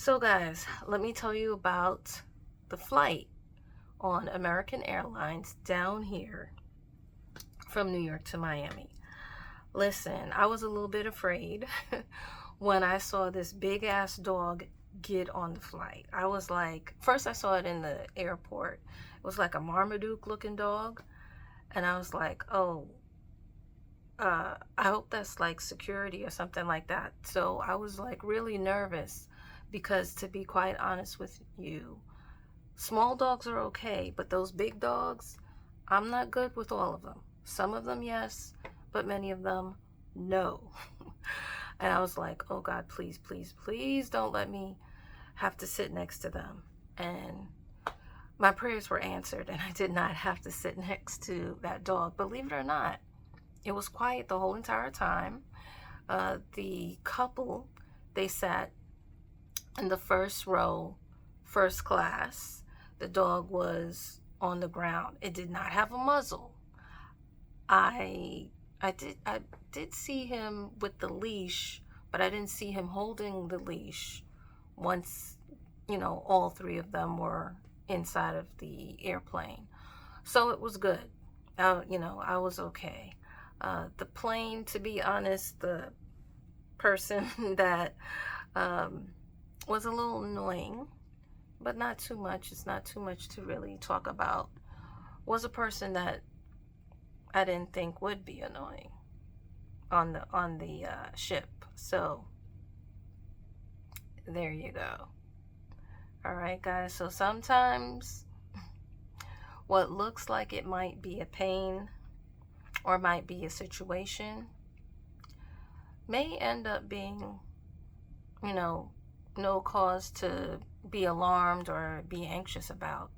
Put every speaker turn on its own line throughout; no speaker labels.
So, guys, let me tell you about the flight on American Airlines down here from New York to Miami. Listen, I was a little bit afraid when I saw this big ass dog get on the flight. I was like, first I saw it in the airport. It was like a Marmaduke looking dog. And I was like, oh, I hope that's like security or something like that. So I was like really nervous because, to be quite honest with you, small dogs are okay, but those big dogs, I'm not good with all of them. Some of them, yes, but many of them, no. And I was like, oh God, please, please, please don't let me have to sit next to them. And my prayers were answered, and I did not have to sit next to that dog. Believe it or not, it was quiet the whole entire time. The couple, they sat in the first row, first class. The dog was on the ground. It did not have a muzzle. I I did see him with the leash, but I didn't see him holding the leash once, all three of them were inside of the airplane. So it was good. I was okay. The plane, to be honest, the person that um, was a little annoying, but not too much. It's not too much to really talk about. Was a person that I didn't think would be annoying on the ship. So there you go. All right, guys. So sometimes what looks like it might be a pain or might be a situation may end up being, you know, no cause to be alarmed or be anxious about.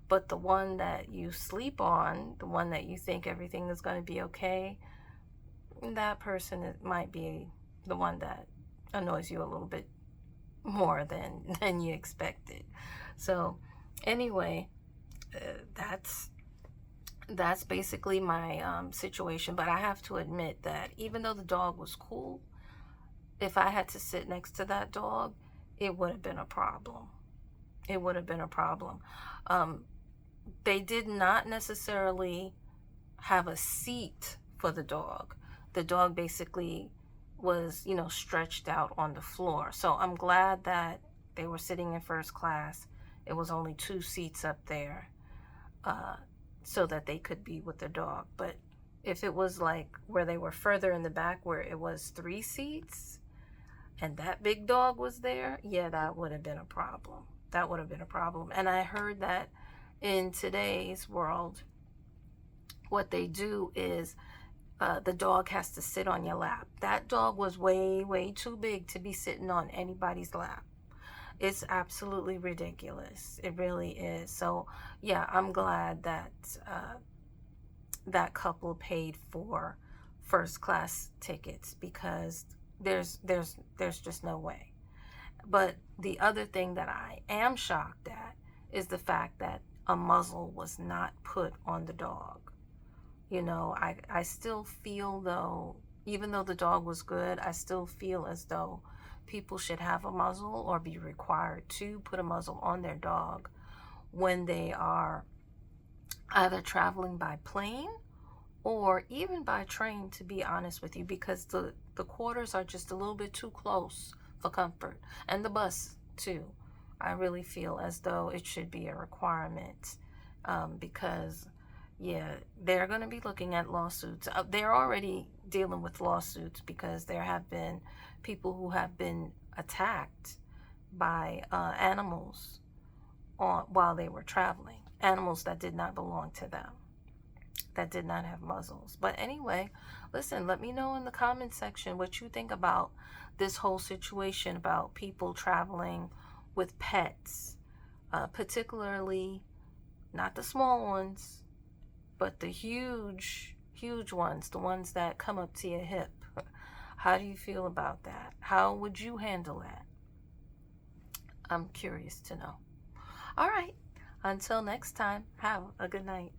But the one that you sleep on, the one that you think everything is going to be okay, that person might be the one that annoys you a little bit more than you expected. So anyway, that's basically my situation. But I have to admit that even though the dog was cool, if I had to sit next to that dog, it would have been a problem. It would have been a problem. Um, they did not necessarily have a seat for the dog. The dog basically was, stretched out on the floor. So I'm glad that they were sitting in first class. It was only two seats up there, uh, so that they could be with the dog. But if it was like where they were further in the back, where it was three seats, and that big dog was there, yeah, that would have been a problem. That would have been a problem. And I heard that in today's world, what they do is the dog has to sit on your lap. That dog was way, way too big to be sitting on anybody's lap. It's absolutely ridiculous. It really is. So, yeah, I'm glad that that couple paid for first class tickets, because there's just no way. But the other thing that I am shocked at is the fact that a muzzle was not put on the dog. I still feel, though, even though the dog was good, I still feel as though people should have a muzzle or be required to put a muzzle on their dog when they are either traveling by plane or even by train, to be honest with you, because the quarters are just a little bit too close for comfort. And the bus, too. I really feel as though it should be a requirement, because yeah, they're going to be looking at lawsuits. They're already dealing with lawsuits because there have been people who have been attacked by animals while they were traveling. Animals that did not belong to them, that did not have muzzles. But anyway, listen, let me know in the comment section what you think about this whole situation about people traveling with pets, particularly not the small ones, but the huge, huge ones, the ones that come up to your hip. How do you feel about that? How would you handle that? I'm curious to know. All right. Until next time, have a good night.